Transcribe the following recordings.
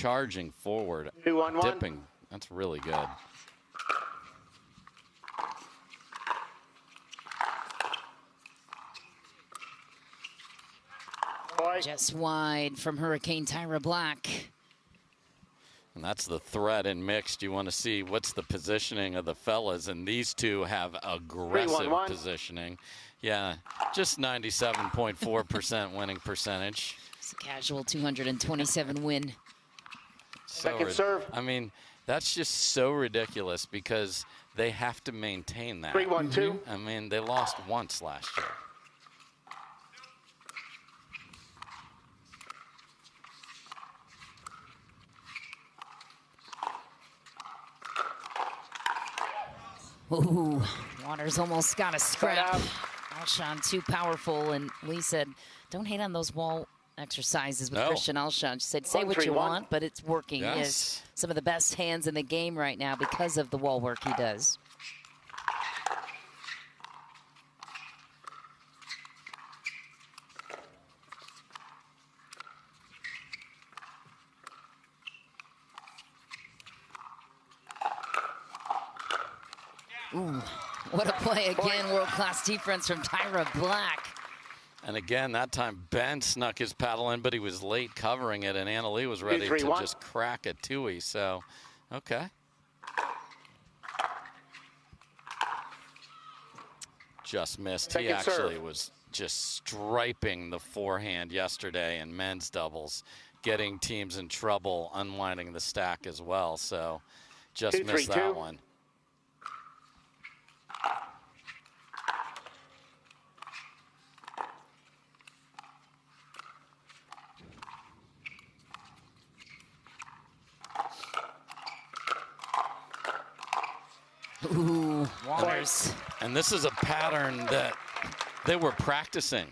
charging forward, 2-1-1. dipping. That's really good. Just wide from Hurricane Tyra Black. And that's the threat in mixed. You want to see what's the positioning of the fellas, and these two have aggressive 3-1-1. positioning. Yeah, just 97.4% winning percentage. It's a casual 227 win. Second serve. I mean, that's just so ridiculous because they have to maintain that. 3-1-2. I mean, they lost once last year. Ooh, Waters almost got a scrap. Alshon too powerful, and Lee said, don't hate on those wall exercises with Christian Alshon. She said, say what you want, but it's working. Yes. He has some of the best hands in the game right now because of the wall work he does. Ooh, what a play again. World-class defense from Tyra Black. And again, that time Ben snuck his paddle in, but he was late covering it, and Anna Lee was ready to just crack it Tui. So, okay. Just missed. He actually was just striping the forehand yesterday in men's doubles, getting teams in trouble, unwinding the stack as well. So, just missed that one. Ooh, Waters. And this is a pattern that they were practicing.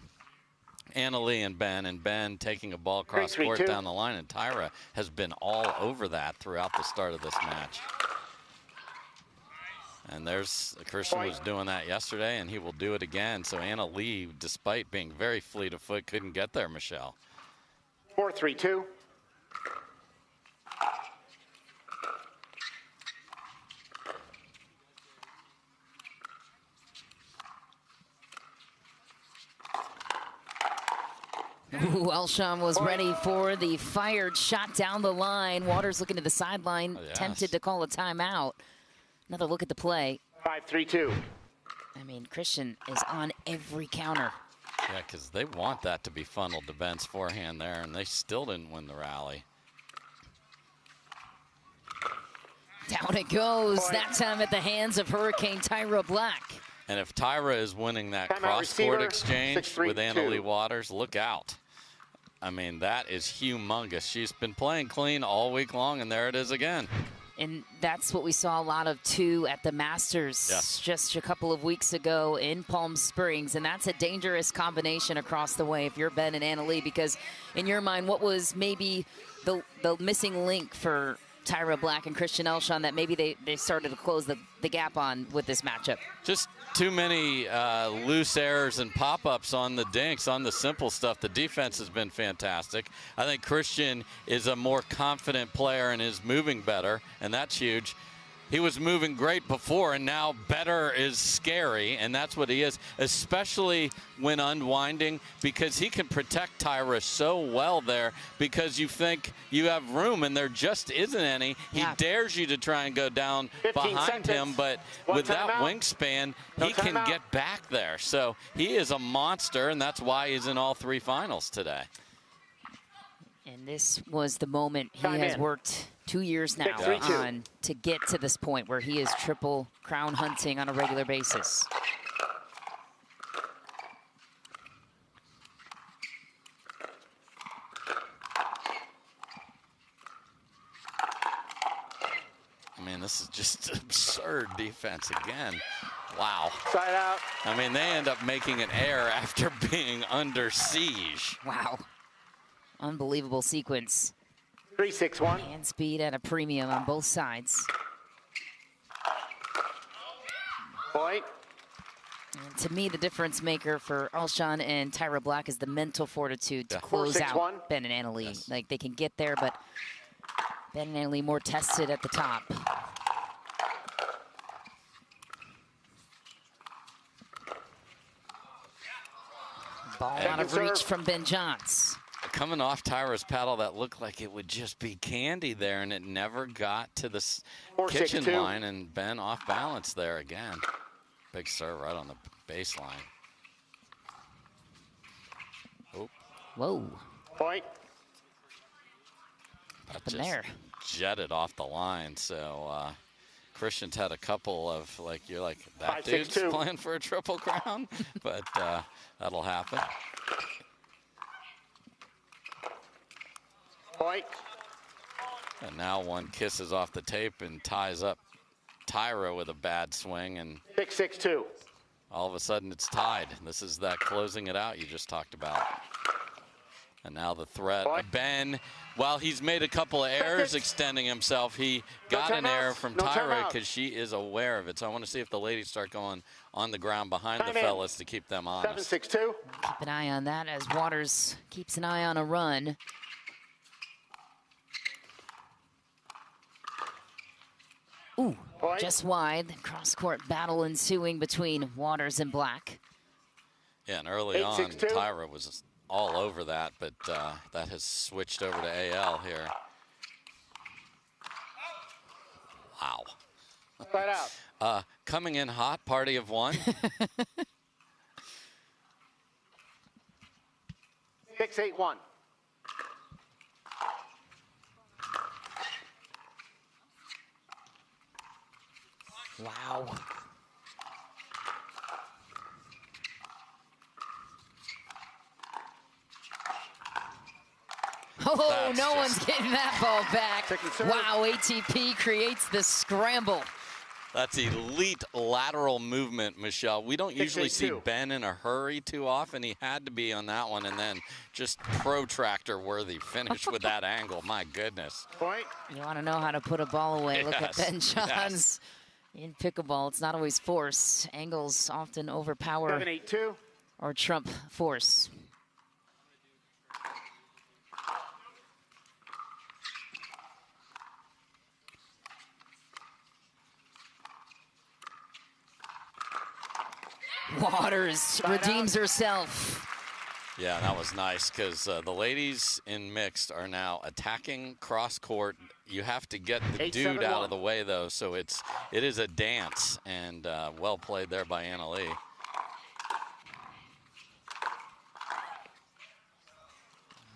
Anna Lee and Ben taking a ball cross court down the line, and Tyra has been all over that throughout the start of this match. And there's Christian was doing that yesterday, and he will do it again. So Anna Lee, despite being very fleet of foot, couldn't get there, Michelle. 4-3-2. Ooh, Alshon was ready for the fired shot down the line. Waters looking to the sideline, tempted to call a timeout. Another look at the play. 5-3-2. I mean, Christian is on every counter. Yeah, because they want that to be funneled to Ben's forehand there, and they still didn't win the rally. Down it goes, that time at the hands of Hurricane Tyra Black. And if Tyra is winning that cross-court exchange with Anna Lee Waters, look out. I mean, that is humongous. She's been playing clean all week long, and there it is again. And that's what we saw a lot of, too, at the Masters just a couple of weeks ago in Palm Springs. And that's a dangerous combination across the way if you're Ben and Anna Lee, because in your mind, what was maybe the missing link for Tyra Black and Christian Alshon that maybe they started to close the gap on with this matchup? Just too many loose errors and pop-ups on the dinks, on the simple stuff. The defense has been fantastic. I think Christian is a more confident player and is moving better, and that's huge. He was moving great before, and now better is scary, and that's what he is, especially when unwinding, because he can protect Tyra so well there because you think you have room, and there just isn't any. He dares you to try and go down behind him, but with that wingspan, he can get back there. So he is a monster, and that's why he's in all three finals today. And this was the moment he has worked 2 years now on to get to this point where he is triple crown hunting on a regular basis. I mean, this is just absurd defense again. Wow. Side out. I mean, they end up making an error after being under siege. Wow. Unbelievable sequence. 3-6-1. Hand speed at a premium on both sides. Point. And to me, the difference maker for Alshon and Tyra Black is the mental fortitude to close out Ben and Anna Lee. Like, they can get there, but Ben and Annalee more tested at the top. Ball out of reach from Ben Johns. Coming off Tyra's paddle, that looked like it would just be candy there, and it never got to the kitchen line, and Ben off balance there again. Big serve right on the baseline. Oh. Whoa. Point. That Just there. Jetted off the line, so Christian's had a couple of, like, you're like, that 5-6-2. dude's playing for a triple crown, but that'll happen. Point. And now one kisses off the tape and ties up Tyra with a bad swing, and 6-6-2. all of a sudden it's tied. This is that closing it out you just talked about. And now the threat of Ben, while he's made a couple of errors extending himself, he got an error from Tyra because she is aware of it. So I want to see if the ladies start going on the ground behind the fellas to keep them honest. 7-6-2. Keep an eye on that as Waters keeps an eye on a run. Ooh, Point. just wide. Cross-court battle ensuing between Waters and Black. Yeah, and early on, 8-6-2. Tyra was all over that, but that has switched over to AL here. Wow. Right out. Coming in hot, party of one. 6-8-1. Wow. Oh, no one's getting that ball back. Wow, ATP creates the scramble. That's elite lateral movement, Michelle. We don't usually see Ben in a hurry too often. He had to be on that one, and then just protractor worthy finish with that angle. My goodness. Point. You want to know how to put a ball away. Look at Ben Johns in pickleball. It's not always force. Angles often overpower 7-8-2. or trump force. Waters redeems herself. Yeah, that was nice because the ladies in mixed are now attacking cross court. You have to get the dude out of the way though, so it is a dance, and well played there by Annalee.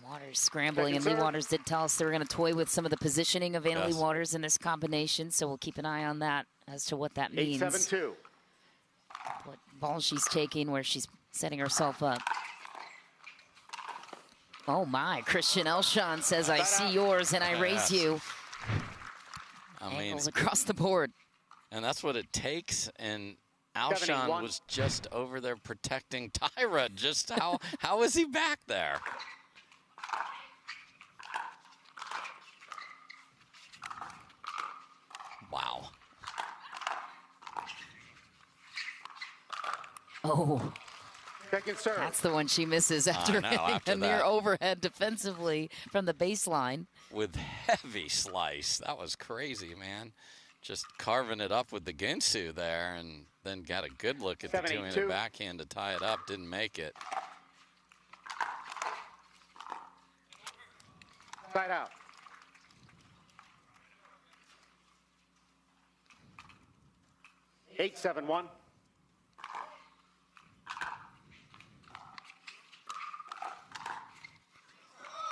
Waters scrambling, and Lee Waters did tell us they were going to toy with some of the positioning of Annalee Waters in this combination, so we'll keep an eye on that as to what that means. 8-7-2. What ball she's taking, where she's setting herself up. Oh my, Christian Alshon says, I see yours and I raise you. Angles across the board. And that's what it takes, and Alshon was just over there protecting Tyra. Just how is he back there? Wow. Oh, Second serve. that's the one she misses after hitting a near overhead defensively from the baseline. With heavy slice. That was crazy, man. Just carving it up with the Ginsu there, and then got a good look at the two-handed backhand to tie it up. Didn't make it. Side out. Eight, 7-1.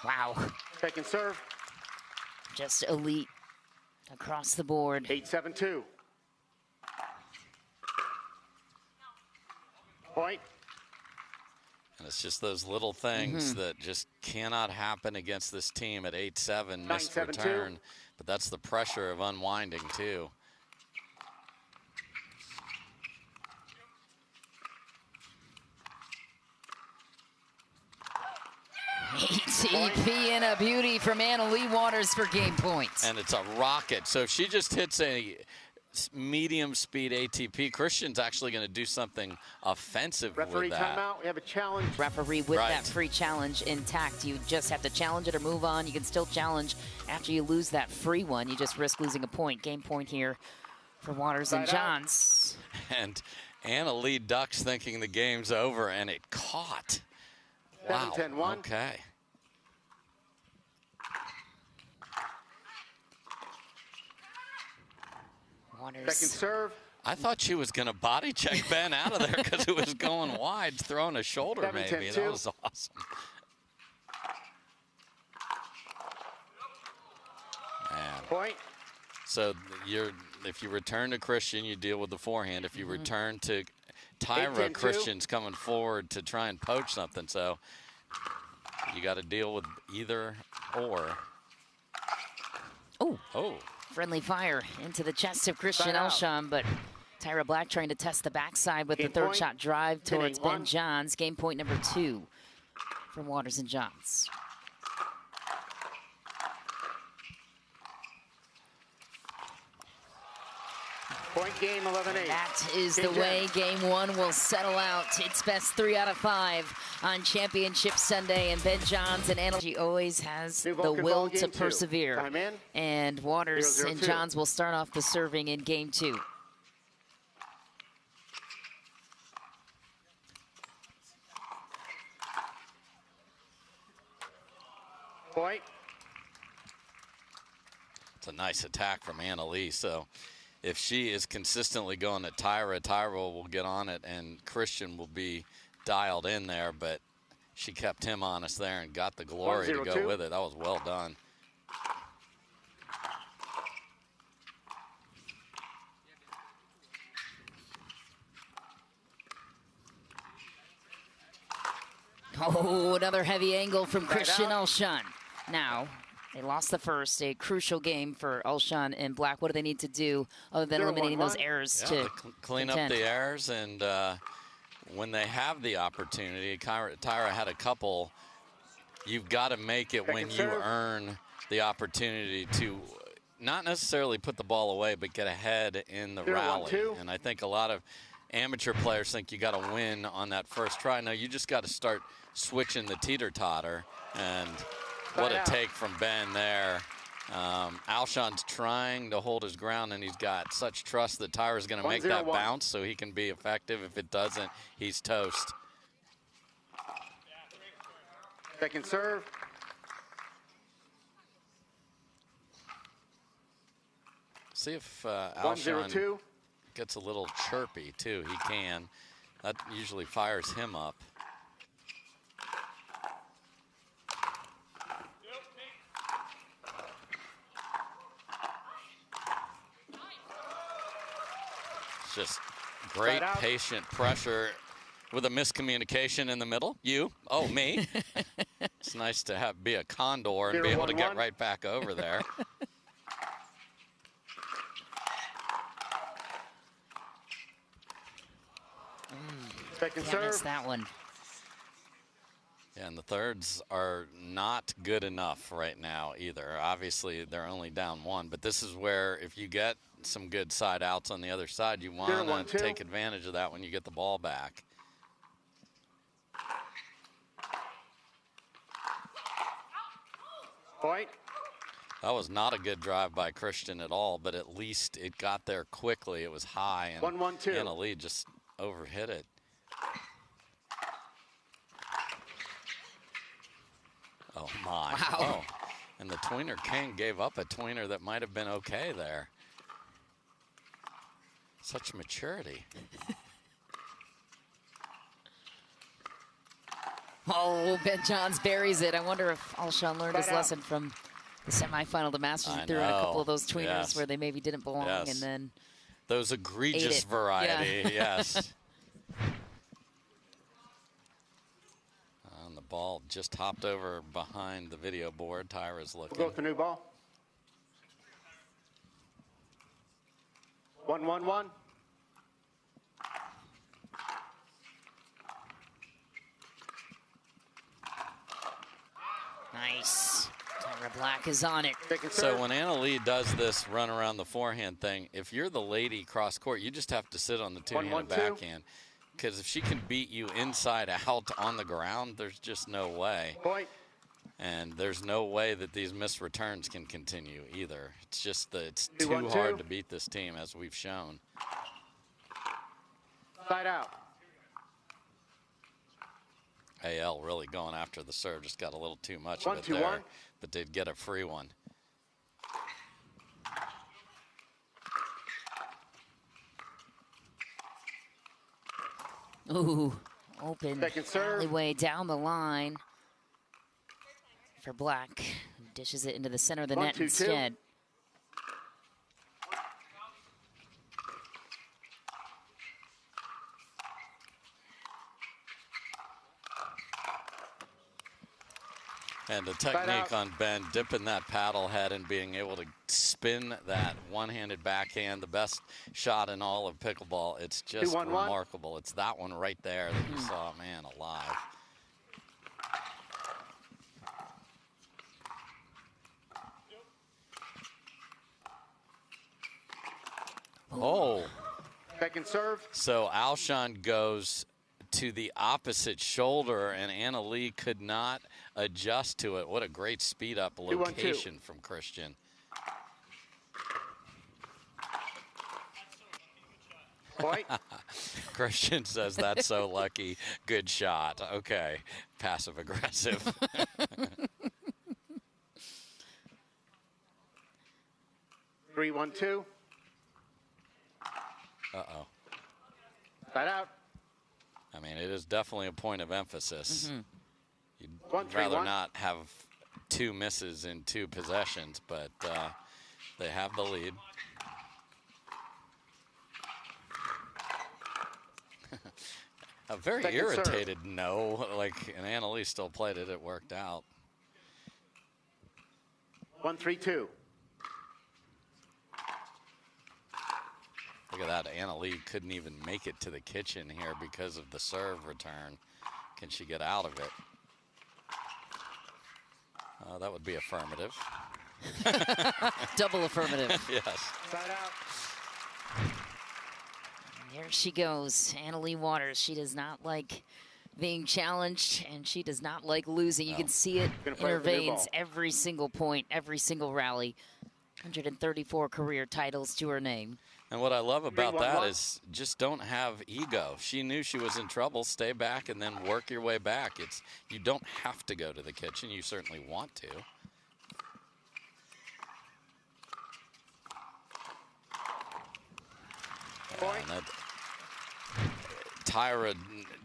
Wow. Second serve. Just elite across the board. 8-7-2. Point. And it's just those little things that just cannot happen against this team at 8-7, missed 9-7-2. return. But that's the pressure of unwinding, too. ATP and a beauty from Annalee Waters for game points. And it's a rocket. So if she just hits a medium speed ATP. Christian's actually going to do something offensive Referee with that. timeout. We have a challenge. Referee with Right. that free challenge intact. You just have to challenge it or move on. You can still challenge after you lose that free one. You just risk losing a point. Game point here for Waters and Side out. Johns. And Anna Lee ducks thinking the game's over, and it caught. Wow. 7-10-1. Okay. Waters. Second serve. I thought she was going to body check Ben out of there because it was going wide, throwing a shoulder 7-10-2. maybe. That was awesome. Man. Point. So if you return to Christian, you deal with the forehand. If you return to Tyra, 8-10-2. Christian's coming forward to try and poach something. So you got to deal with either or. Oh, friendly fire into the chest of Christian Side out. Alshon, but Tyra Black trying to test the backside with Game the third point. shot drive towards 10-8-1. Ben Johns. Game point number 2 for Waters and Johns. Point game, 11-8. That is the Game way ten. game 1 will settle out. It's best 3 out of 5 on Championship Sunday, and Ben Johns and Anna, she always has New the Vulcan will ball, to game 2. persevere. Time in. And Waters 0-0-2. and Johns will start off the serving in game 2. Point. It's a nice attack from Anna Lee. So if she is consistently going at Tyra will get on it, and Christian will be dialed in there. But she kept him honest there and got the glory to go 1-0-2. with it. That was well done. Oh, another heavy angle from Side Christian out. Alshon. Now, they lost the first, a crucial game for Alshon and Black. What do they need to do other than 0-1-1. eliminating those errors Yeah, to clean up contend? the errors, and when they have the opportunity, Tyra had a couple. You've got to make it when Second you serve. earn the opportunity to not necessarily put the ball away, but get ahead in the 0-1-2. rally. And I think a lot of amateur players think you got to win on that first try. No, you just got to start switching the teeter-totter, and what a out. take from Ben there. Alshon's trying to hold his ground, and he's got such trust that Tyra's going to make that 1-0-1. bounce so he can be effective. If it doesn't, he's toast. Second serve. See if Alshon 1-0-2. gets a little chirpy, too. He can. That usually fires him up. It's just great Side out. patient pressure with a miscommunication in the middle. Oh, me. It's nice to be a condor and be able to get 0-1-1. right back over there. Second Can't miss serve. that one. Yeah, and the thirds are not good enough right now either. Obviously, they're only down 1, but this is where if you get some good side outs on the other side, you want 0-1-2. to take advantage of that when you get the ball back. Point. That was not a good drive by Christian at all, but at least it got there quickly. It was high, and 1-1-2. Anna Lee just overhit it. Oh, my. Wow. Oh. And the tweener king gave up a tweener that might have been okay there. Such maturity. Oh, Ben Johns buries it. I wonder if Alshon learned his Side out. lesson from the semifinal to Masters. He I threw in a couple know. of those tweeners Yes. where they maybe didn't belong, Yes. and then Those egregious it. variety, yes. And the ball just hopped over behind the video board. Tyra's We'll go looking. with the new ball. 1-1-1. nice. Tyra Black is on it. So when Anna Lee does this run around the forehand thing, if you're the lady cross court, you just have to sit on the two-handed backhand. Because if she can beat you inside out on the ground, there's just no way. Point. And there's no way that these missed returns can continue either. It's just that it's too hard to beat this team, as we've shown. Side out. AL really going after the serve, just got a little too much of it there, but did get a free one. Ooh, open Second serve. alleyway down the line for Black, who dishes it into the center of the net instead. And the technique on Ben, dipping that paddle head and being able to spin that one-handed backhand, the best shot in all of pickleball. It's just remarkable. It's that one right there that you saw, man, alive. Oh. Second serve. So Alshon goes to the opposite shoulder, and Anna Lee could not adjust to it. What a great speed up location from Christian. Point. Christian says that's so lucky. Good shot. Okay. Passive aggressive. 3-1-2. Uh-oh. Side out. I mean, it is definitely a point of emphasis. You'd 1-3-1. rather not have two misses in two possessions, but they have the lead. A very Second irritated no, like, and Anna Lee still played it. It worked out. 1-3-2. Look at that. Anna Lee couldn't even make it to the kitchen here because of the serve return. Can she get out of it? That would be affirmative. Double affirmative. Yes. Side out. There she goes, Anna Lee Waters. She does not like being challenged, and she does not like losing. You can see it in her veins every single point, every single rally. 134 career titles to her name. And what I love about that is just don't have ego. She knew she was in trouble. Stay back and then work your way back. You don't have to go to the kitchen. You certainly want to. Tyra,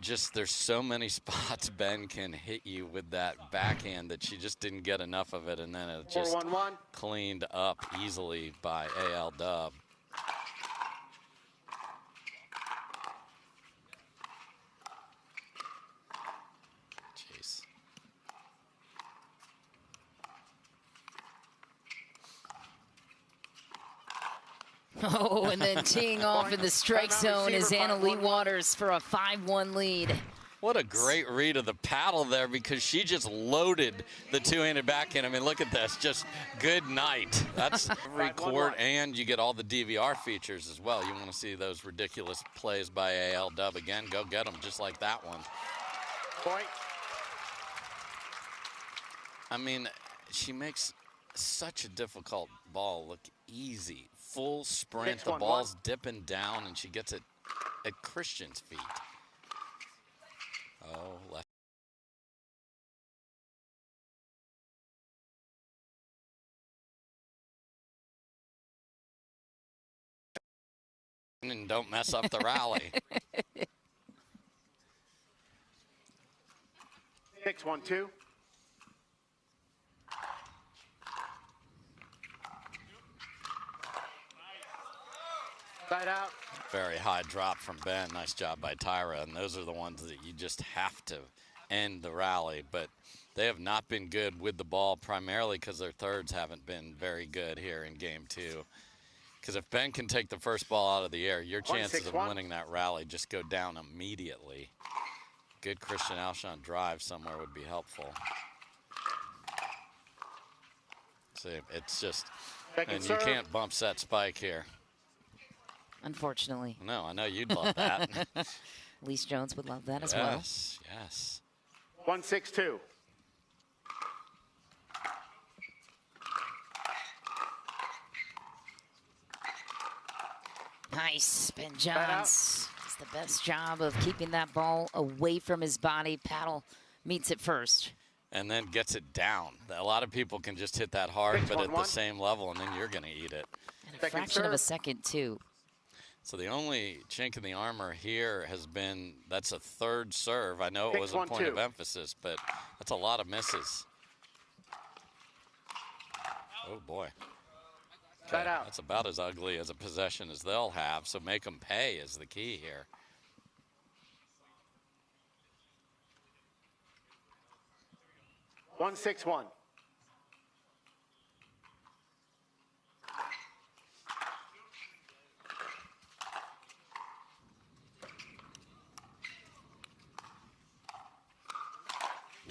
just there's so many spots Ben can hit you with that backhand that she just didn't get enough of it, and then it just cleaned up easily by AL Dub. Jeez. Oh, and then teeing off in the strike zone is Anna Lee Waters for a 5-1 lead. What a great read of the paddle there, because she just loaded the two-handed backhand. I mean, look at this. Just good night. That's every court, and you get all the DVR features as well. You want to see those ridiculous plays by AL Dub again. Go get them just like that one. Point. I mean, she makes such a difficult ball look easy. Full sprint, the ball's dipping down, and she gets it at Christian's feet. Oh, left. And don't mess up the rally. 6-1-2. Side out. Very high drop from Ben. Nice job by Tyra. And those are the ones that you just have to end the rally. But they have not been good with the ball, primarily because their thirds haven't been very good here in game two. Because if Ben can take the first ball out of the air, your chances of winning that rally just go down immediately. Good Christian Alshon drive somewhere would be helpful. See, it's just, Second and you serve. can't bump set spike here. Unfortunately. No, I know you'd love that. Elise Jones would love that as well. Yes, yes. 1-6-2. Nice. Ben Johns does the best job of keeping that ball away from his body. Paddle meets it first. And then gets it down. A lot of people can just hit that hard, but at the 6-1-1. same level, and then you're going to eat it. And a Second fraction of a serve. second, too. So the only chink in the armor here has been, that's a third serve. I know it was a point of 6-1-2. emphasis, but that's a lot of misses. Oh, boy. Okay, Side out. that's about as ugly as a possession as they'll have, so make them pay is the key here. One 6-1.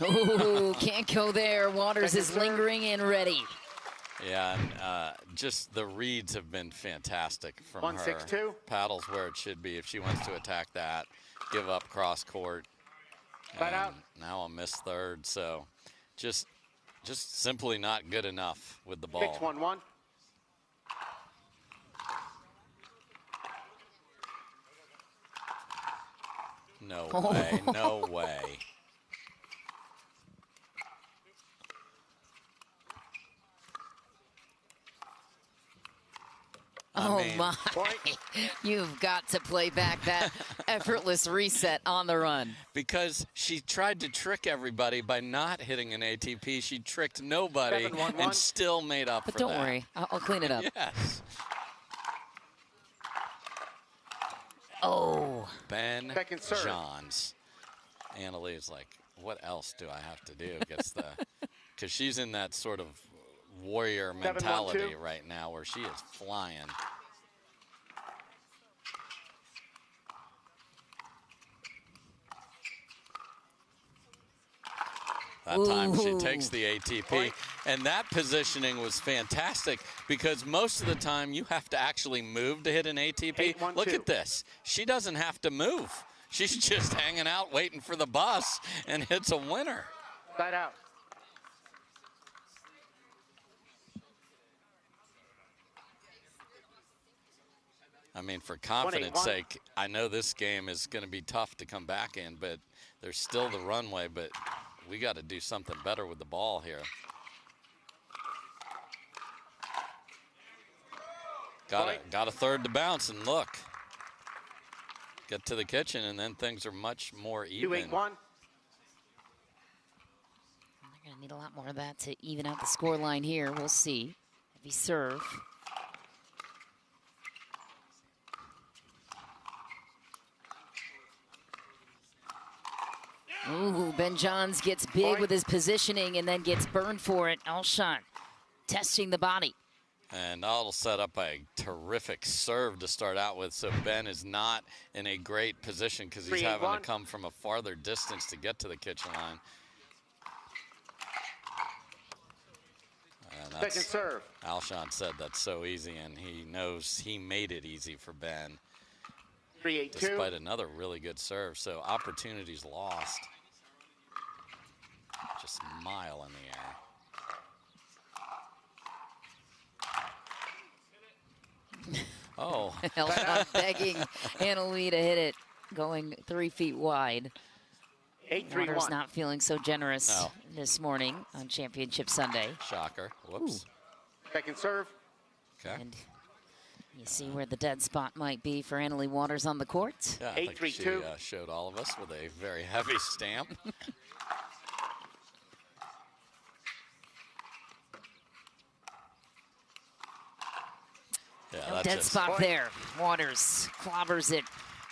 Oh, can't go there. Waters Second is serve. lingering and ready. Yeah, and just the reads have been fantastic from 1-6-2. her. Paddles where it should be if she wants to attack that, give up cross court. Side out. Now a missed third, so just simply not good enough with the ball. 6-1-1. No way, no way. Oh, mean, my. Point. You've got to play back that effortless reset on the run. because she tried to trick everybody by not hitting an ATP. She tricked nobody 7-1-1. and still made up But for don't that. worry. I'll clean it up. Yes. Oh. Ben Second serve. Johns. Annalie's like, what else do I have to do? Gets the, because she's in that sort of warrior 7-1-2. mentality right now where she is flying. That time she Ooh. takes the ATP. Point. And that positioning was fantastic because most of the time you have to actually move to hit an ATP. 8-1-2. Look at this. She doesn't have to move. She's just hanging out waiting for the bus and hits a winner. Side out. I mean, for confidence 1-8-1. sake, I know this game is going to be tough to come back in, but there's still the runway, but we got to do something better with the ball here. Got a third to bounce, and look. Get to the kitchen, and then things are much more even. 2-8-1. They're going to need a lot more of that to even out the score line here. We'll see. Heavy serve. Ooh, Ben Johns gets big Point. with his positioning and then gets burned for it. Alshon testing the body. And that'll set up a terrific serve to start out with, so Ben is not in a great position because he's having to 3-8-1. come from a farther distance to get to the kitchen line. And Second serve. Alshon said that's so easy, and he knows he made it easy for Ben, 3-8-2. despite another really good serve. So opportunities lost. Just a mile in the air. Oh, Alshon begging Annalie to hit it, going 3 feet wide. 8-3-1. Waters not feeling so generous No. this morning on Championship Sunday. shocker. Whoops. Second serve. Okay. And you see where the dead spot might be for Annalie Waters on the court. Yeah, I think she 8-3-2. showed all of us with a very heavy stamp. Yeah, No that's dead it. spot Point. there. Waters clobbers it.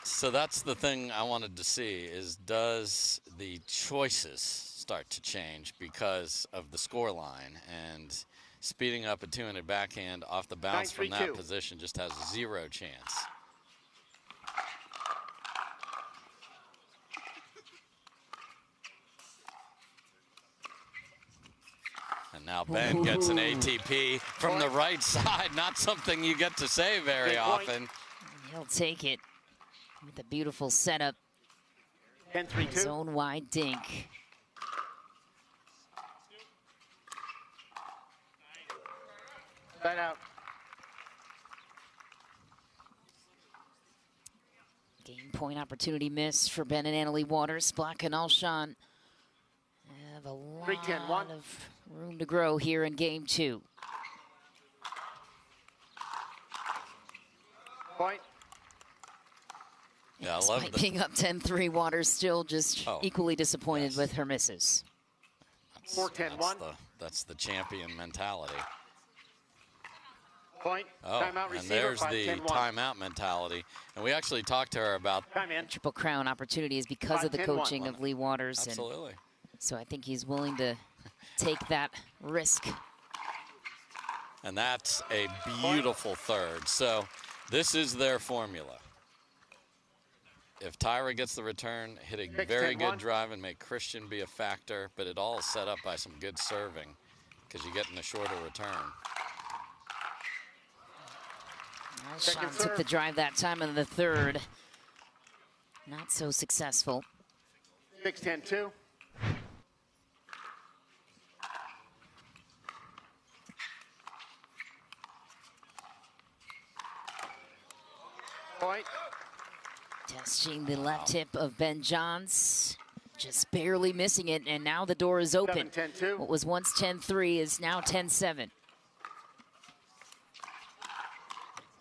So that's the thing I wanted to see is does the choices start to change because of the score line, and speeding up a two-handed backhand off the bounce from that 9-3-2. position just has zero chance. And And now Ben gets an ATP from the right side. Not something you get to say very often. He'll take it with a beautiful setup. 10-3-2. Zone wide dink. Side out. Game point opportunity missed for Ben and Annalie Waters. Black and Alshon have a lot 3-10-1. of room to grow here in game 2. Point. Yeah, I love Despite being up 10-3, Waters still just equally disappointed with her misses. 4-10-1. That's the champion mentality. Point. Timeout receiver. And there's the 5-10-1. timeout mentality. And we actually talked to her about Time in. Triple Crown opportunities because of the 5-10-1. coaching of Lee Waters. absolutely. And so I think he's willing to take that risk. And that's a beautiful third. So this is their formula. If Tyra gets the return, hit a 6-10-1. very good drive and make Christian be a factor, but it all is set up by some good serving because you're getting a shorter return. Alshon took the drive that time in the third. Not so successful. 6-10-2. Point. Testing the left hip of Ben Johns. Just barely missing it, and now the door is open. 7-10-2. What was once 10-3 is now 10-7.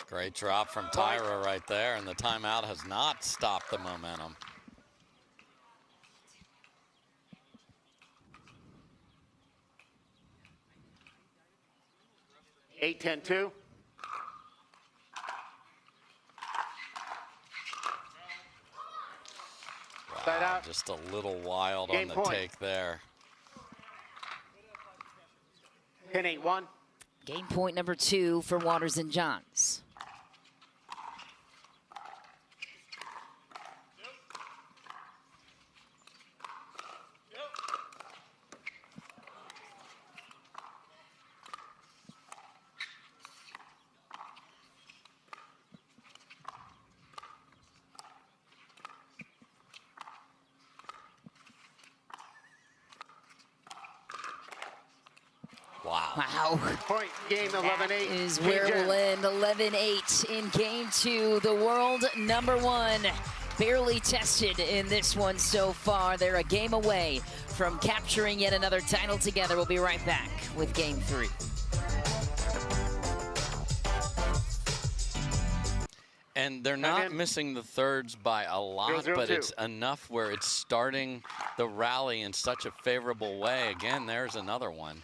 Great drop from Tyra right there, and the timeout has not stopped the momentum. Eight, 10-2. Side out. Just a little wild Game on the point. take there. 10-8-1. Game point number 2 for Waters and Johns. Wow. Point game 11-8. Is where we'll end 11-8 in game 2. The world number 1 barely tested in this one so far. They're a game away from capturing yet another title together. We'll be right back with game 3. And they're not missing the thirds by a lot, but it's enough where it's starting the rally in such a favorable way. Again, there's another one.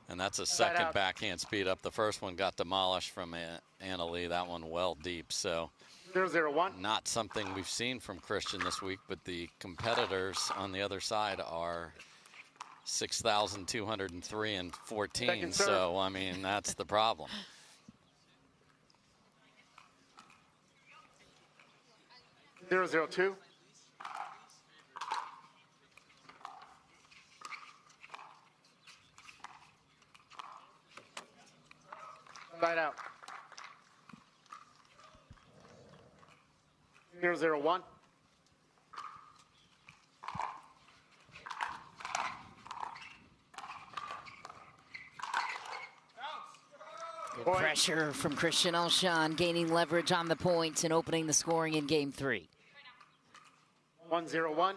And that's a second backhand speed up. The first one got demolished from Annalie. That one well deep. So 0-0-1. not something we've seen from Christian this week, but the competitors on the other side are 6,203 and 14. So, I mean, that's the problem. 0-0-2. Side out. 0-0-1. Good pressure from Christian Alshon, gaining leverage on the points and opening the scoring in game 3. 1-0-1.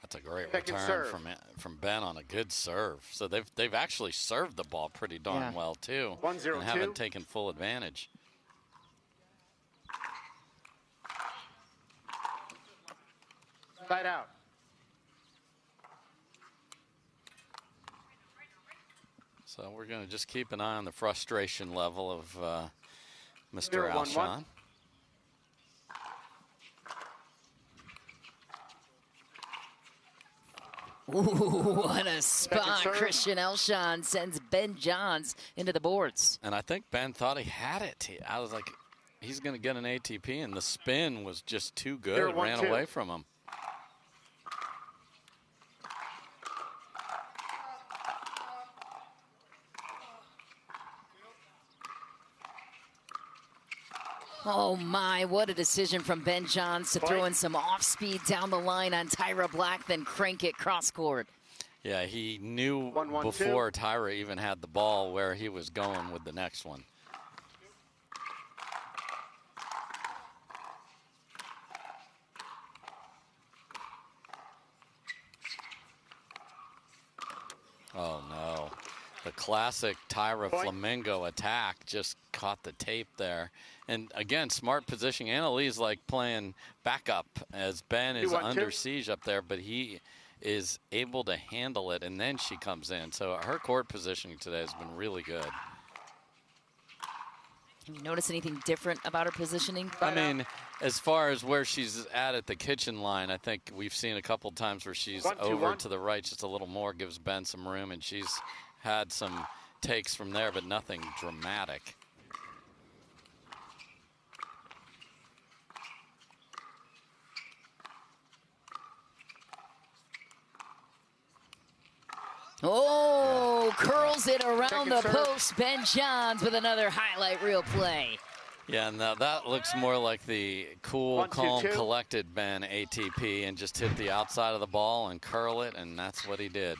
That's a great return from Ben on a good serve. So they've actually served the ball pretty darn well too, 1-0-2. and haven't taken full advantage. Side out. So we're going to just keep an eye on the frustration level of Mr. 0-1-1. Alshon. Ooh, what a spot. serve. Christian Alshon sends Ben Johns into the boards. And I think Ben thought he had it. I was like, he's going to get an ATP, and the spin was just too good. It ran 0-1-2. away from him. Oh my, what a decision from Ben Johns to throw in some off speed down the line on Tyra Black, then crank it cross court. Yeah, he knew 1-1-2. before Tyra even had the ball where he was going with the next one. Oh no. The classic Tyra Flamingo attack just caught the tape there. And again, smart positioning. Annalie's like playing backup as Ben is 2-1-2. under siege up there, but he is able to handle it, and then she comes in. So her court positioning today has been really good. Have you noticed anything different about her positioning? I mean, as far as where she's at the kitchen line, I think we've seen a couple times where she's 1-2-1. over to the right just a little more, gives Ben some room, and she's had some takes from there, but nothing dramatic. Oh, curls it around Second the serve. post. Ben Johns with another highlight reel play. Yeah, now that looks more like the cool, 1-2-2. calm, collected Ben ATP, and just hit the outside of the ball and curl it, and that's what he did.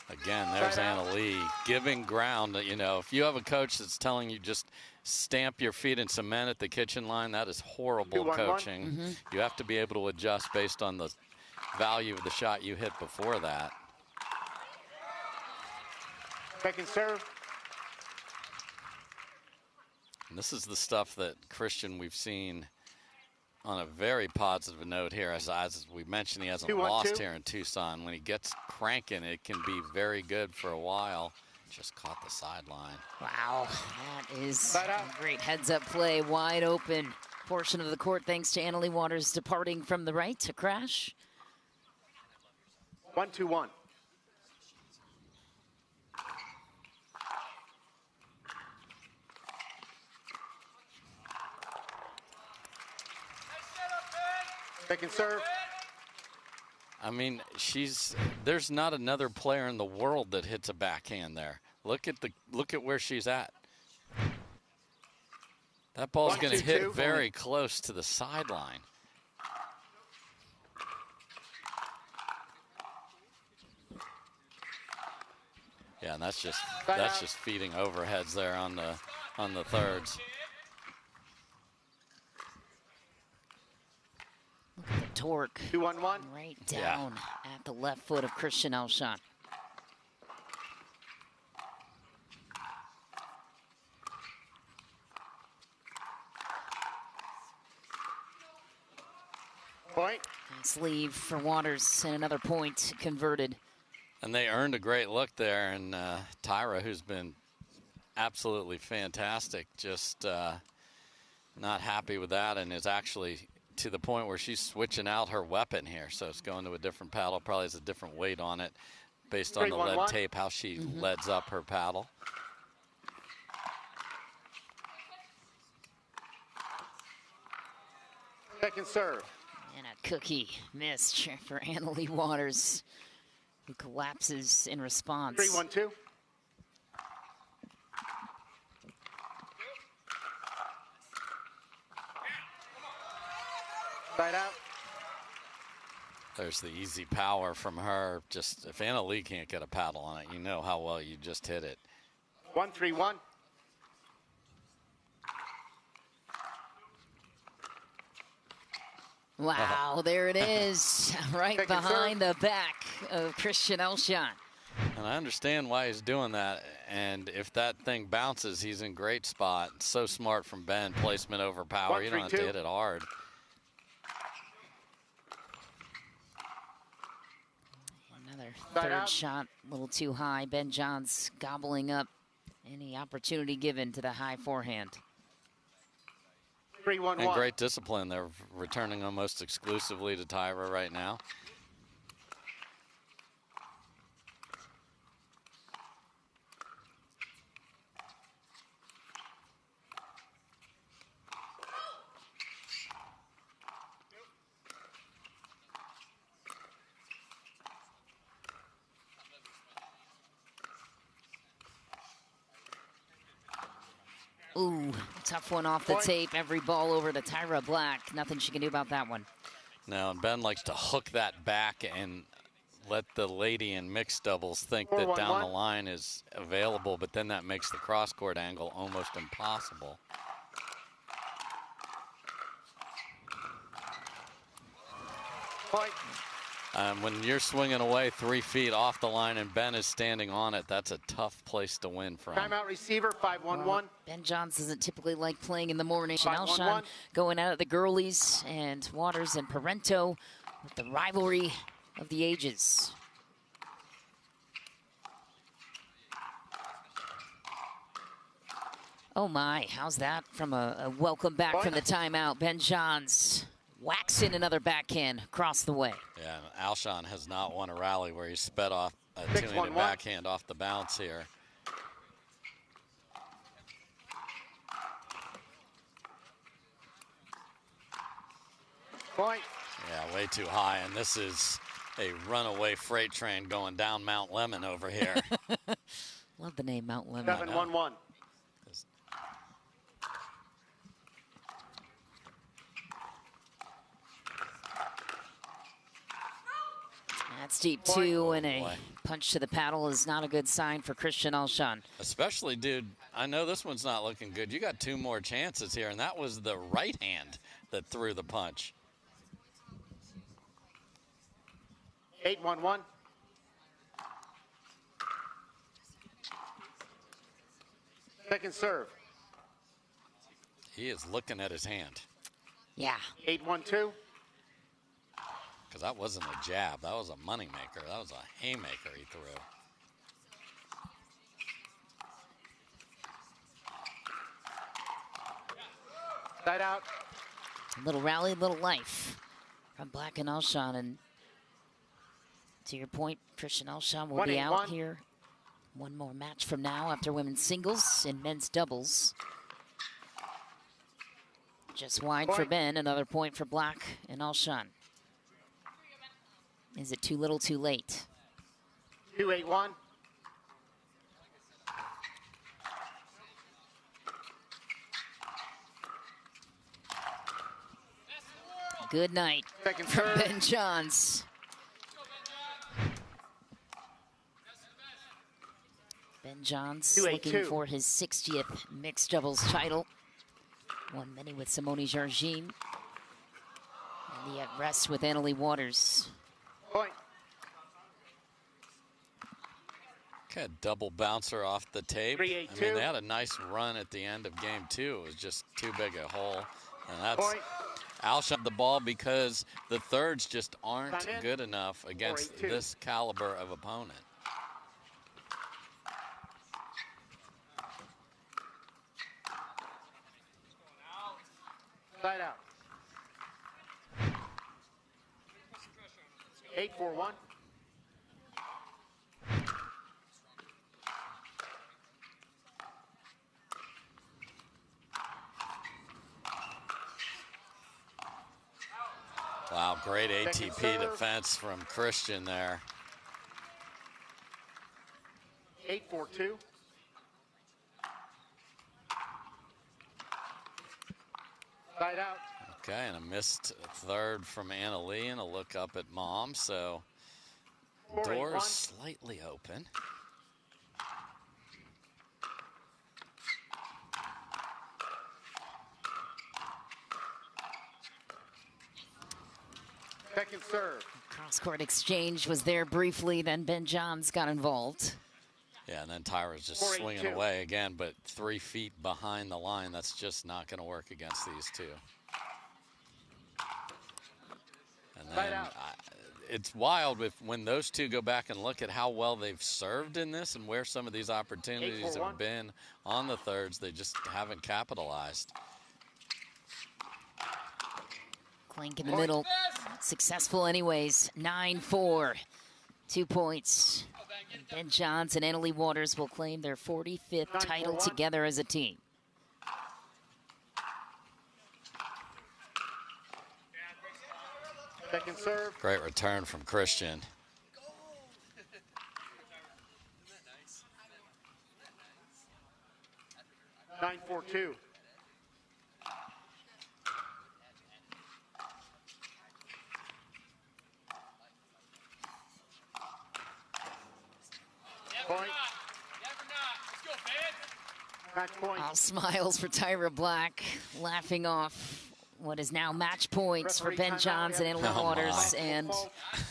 Again, there's Annalie giving ground. You know, if you have a coach that's telling you just stamp your feet in cement at the kitchen line, that is horrible 2-1-1. coaching. You have to be able to adjust based on the value of the shot you hit before that. Second serve. And this is the stuff that, Christian, we've seen on a very positive note here. As we mentioned, he hasn't 2-1-2. lost here in Tucson. When he gets cranking, it can be very good for a while. Just caught the sideline. Wow, that is Side out. a great heads-up play. Wide open portion of the court thanks to Annalie Waters departing from the right to crash. 1-2-1. Second serve. I mean, there's not another player in the world that hits a backhand there. Look at where she's at. That ball's going to 1-2-2. hit very close to the sideline. Yeah, and that's just feeding overheads there on the thirds. Look at the torque 2-1-1. right down at the left foot of Christian Alshon. Point. Nice leave for Waters and another point converted. And they earned a great look there, and Tyra, who's been absolutely fantastic, just not happy with that, and is actually to the point where she's switching out her weapon here. So it's going to a different paddle, probably has a different weight on it based on the lead 3-1-1. tape, how she leads up her paddle. Second serve. And a cookie miss for Annalie Waters, who collapses in response. 3-1-2. Side out. There's the easy power from her. Just if Annalie can't get a paddle on it, you know how well you just hit it. 1-3-1. Wow, there it is, right Second behind the back of Christian Alshon. And I understand why he's doing that. And if that thing bounces, he's in great spot. So smart from Ben. Placement over power. You don't have to 1-3-2. hit it hard. Another Side third out. shot a little too high. Ben Johns gobbling up any opportunity given to the high forehand. 3-1-1. And great discipline. They're returning almost exclusively to Tyra right now. Ooh, tough one off the tape. Every ball over to Tyra Black. Nothing she can do about that one. No, and Ben likes to hook that back and let the lady in mixed doubles think that 4-1-1. down the line is available, but then that makes the cross-court angle almost impossible. Point. When you're swinging away 3 feet off the line and Ben is standing on it, that's a tough place to win from. Timeout receiver, 5-1-1. Ben Johns doesn't typically like playing in the morning. 5-1-1. Alshon going out at the girlies, and Waters and Parento with the rivalry of the ages. Oh my, how's that from a welcome back from the timeout? Ben Johns whacks in another backhand across the way. Yeah, and Alshon has not won a rally where he sped off a 6-1-1. two-handed backhand off the bounce here. Point. Yeah, way too high, and this is a runaway freight train going down Mount Lemon over here. Love the name Mount Lemon. 7-1-1. That's deep too, and a punch to the paddle is not a good sign for Christian Alshon. Especially, dude, I know this one's not looking good. You got 2 more chances here, and that was the right hand that threw the punch. 8-1-1. Second serve. He is looking at his hand. Yeah. 8-1-2. Because that wasn't a jab. That was a moneymaker. That was a haymaker he threw. Side out. Little rally, little life from Black and Alshon. And to your point, Christian Alshon will be out 1-8-1. here one more match from now after women's singles and men's doubles. Just wide for Point. Ben, another point for Black and Alshon. Is it too little, too late? 2-8-1. Good night Second from serve. Ben Johns. Ben Johns 2-8-2. looking for his 60th mixed doubles title. Won many with Simone Jargin. And the at rest with Annalie Waters. Point. Okay, double bouncer off the tape. 3-8-2. I mean, they had a nice run at the end of game 2. It was just too big a hole. And that's Point. Alshon the ball because the thirds just aren't Time in. good enough against 4-8-2. this caliber of opponent. Side out. 8-4-1. Wow, great Second ATP serve. defense from Christian there. 8-4-2. Side out. Okay, and a missed third from Annalie and a look up at Mom. So 4-8-1. doors slightly open. Second serve. Cross-court exchange was there briefly, then Ben Johns got involved. Yeah, and then Tyra's just 4-8-2. swinging away again, but 3 feet behind the line. That's just not going to work against these two. And Side then out. it's wild when those two go back and look at how well they've served in this and where some of these opportunities have been on the thirds. They just haven't capitalized. Clink in the middle. Successful anyways. 9-4. 2 points. Ben Johns and Annalie Waters will claim their 45th title together as a team. Second serve. Great return from Christian. Nine, 4-2. Point. Match point. All smiles for Tyra Black, laughing off what is now match points for Ben Johns and Annalie Waters, and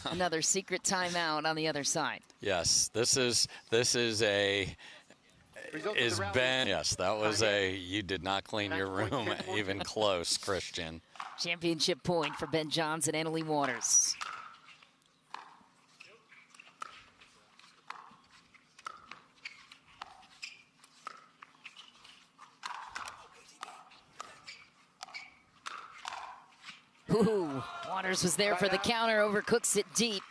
another secret timeout on the other side. Yes, this is a. Is Ben? Yes, that was a. You did not clean your room even close, Christian. Championship point for Ben Johns and Annalie Waters. Ooh, Waters was there for the counter, overcooks it deep.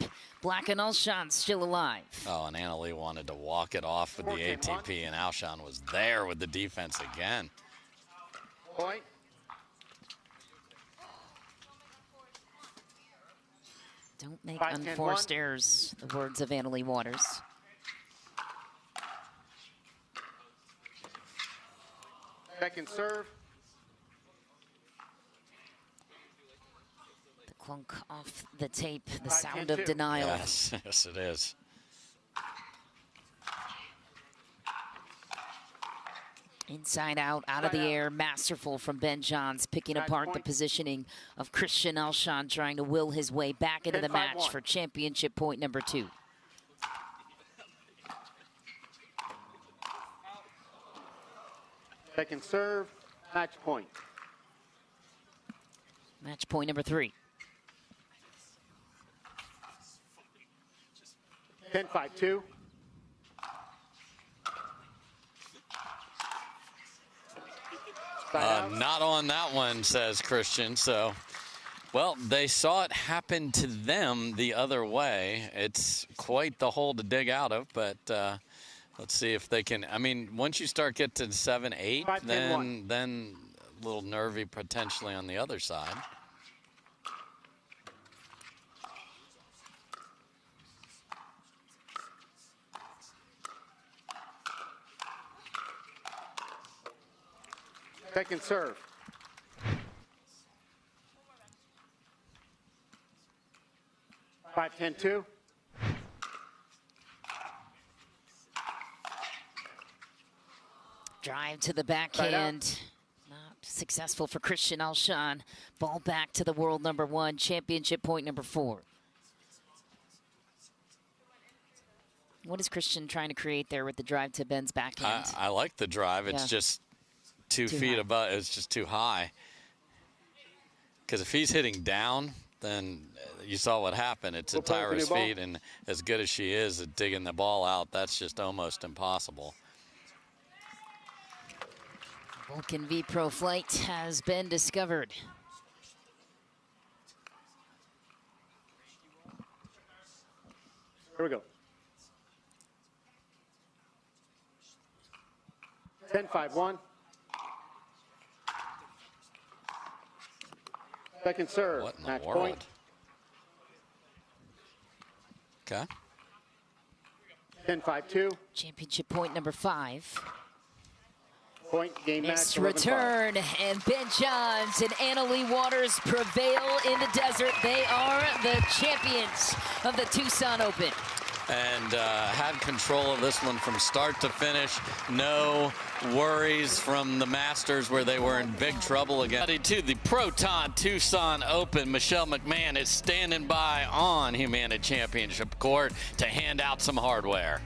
Black and Alshon still alive. Oh, and Annalie wanted to walk it off with the ATP, and Alshon was there with the defense again. Point. Don't make unforced errors, the words of Annalie Waters. Second serve. Clunk off the tape, the sound of denial. Yes, yes it is. Inside out, out of the air, masterful from Ben Johns, picking apart the positioning of Christian Alshon, trying to will his way back into the match for championship point number 2. Second serve, match point. Match point number 3. 10-5-2. Not on that one, says Christian. So, well, they saw it happen to them the other way. It's quite the hole to dig out of, but let's see if they can. I mean, once you start getting to 7-8, then a little nervy potentially on the other side. Second serve. Five, 10-2. Drive to the backhand. Not successful for Christian Alshon. Ball back to the world number 1, championship point number 4. What is Christian trying to create there with the drive to Ben's backhand? I like the drive. It's just 2 feet above. It's just too high. Because if he's hitting down, then you saw what happened. It's at Tyra's feet, and as good as she is at digging the ball out, that's just almost impossible. Vulcan V Pro Flight has been discovered. Here we go. 10-5-1. Second serve. What in the match world? point. Okay. 10-5-2. Championship point number 5. Point, game match. Missed 11-5. return, and Ben Johns and Annalie Waters prevail in the desert. They are the champions of the Tucson Open. And had control of this one from start to finish. No worries from the Masters where they were in big trouble again. To the Proton Tucson Open, Michelle McMahon is standing by on Humana Championship Court to hand out some hardware.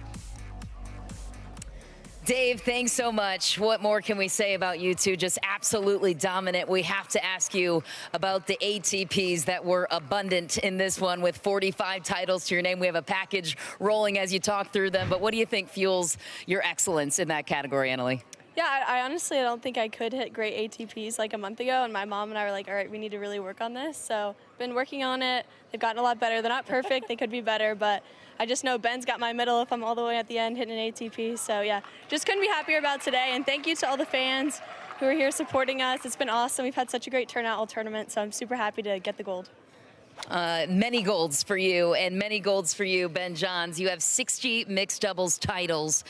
Dave, thanks so much. What more can we say about you two? Just absolutely dominant. We have to ask you about the ATPs that were abundant in this one with 45 titles to your name. We have a package rolling as you talk through them, but what do you think fuels your excellence in that category, Annalie? Yeah, I honestly don't think I could hit great ATPs like a month ago, and my mom and I were like, all right, we need to really work on this. So been working on it. They've gotten a lot better. They're not perfect. They could be better, but I just know Ben's got my medal if I'm all the way at the end hitting an ATP. So yeah, just couldn't be happier about today. And thank you to all the fans who are here supporting us. It's been awesome. We've had such a great turnout all tournament, so I'm super happy to get the gold. Many golds for you, and many golds for you, Ben Johns. You have 60 mixed doubles titles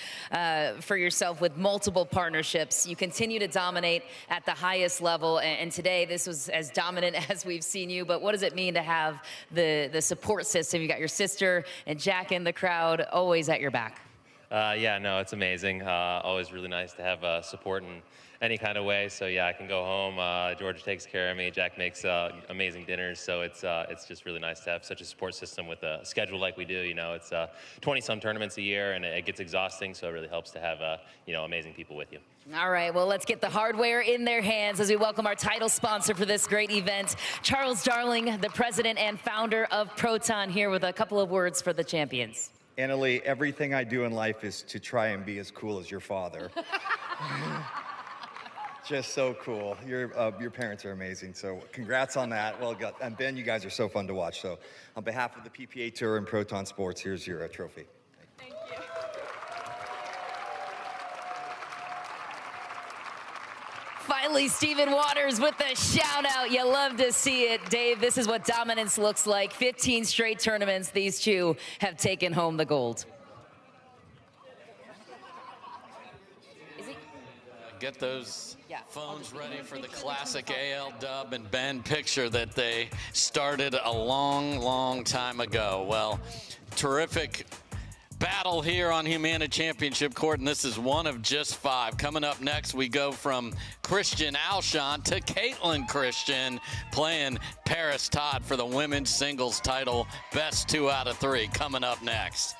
for yourself with multiple partnerships. You continue to dominate at the highest level, and today this was as dominant as we've seen you. But what does it mean to have the support system? You got your sister and Jack in the crowd, always at your back. Yeah, no, it's amazing. Always really nice to have support in any kind of way. So yeah, I can go home. Georgia takes care of me. Jack makes amazing dinners. So it's just really nice to have such a support system with a schedule like we do. You know, it's 20-some tournaments a year, and it gets exhausting. So it really helps to have amazing people with you. All right, well, let's get the hardware in their hands as we welcome our title sponsor for this great event, Charles Darling, the president and founder of Proton, here with a couple of words for the champions. Annalie, everything I do in life is to try and be as cool as your father. Just so cool. Your parents are amazing, so congrats on that. Well, and Ben, you guys are so fun to watch. So on behalf of the PPA Tour and Proton Sports, here's your trophy. Thank you. Finally, Stephen Waters with the shout out. You love to see it. Dave, this is what dominance looks like. 15 straight tournaments. These two have taken home the gold. Get those phones ready for the classic AL dub and Ben picture that they started a long, long time ago. Well, terrific battle here on Humana Championship Court, and this is one of just 5. Coming up next, we go from Christian Alshon to Caitlin Christian playing Paris Todd for the women's singles title. Best 2 out of 3 coming up next.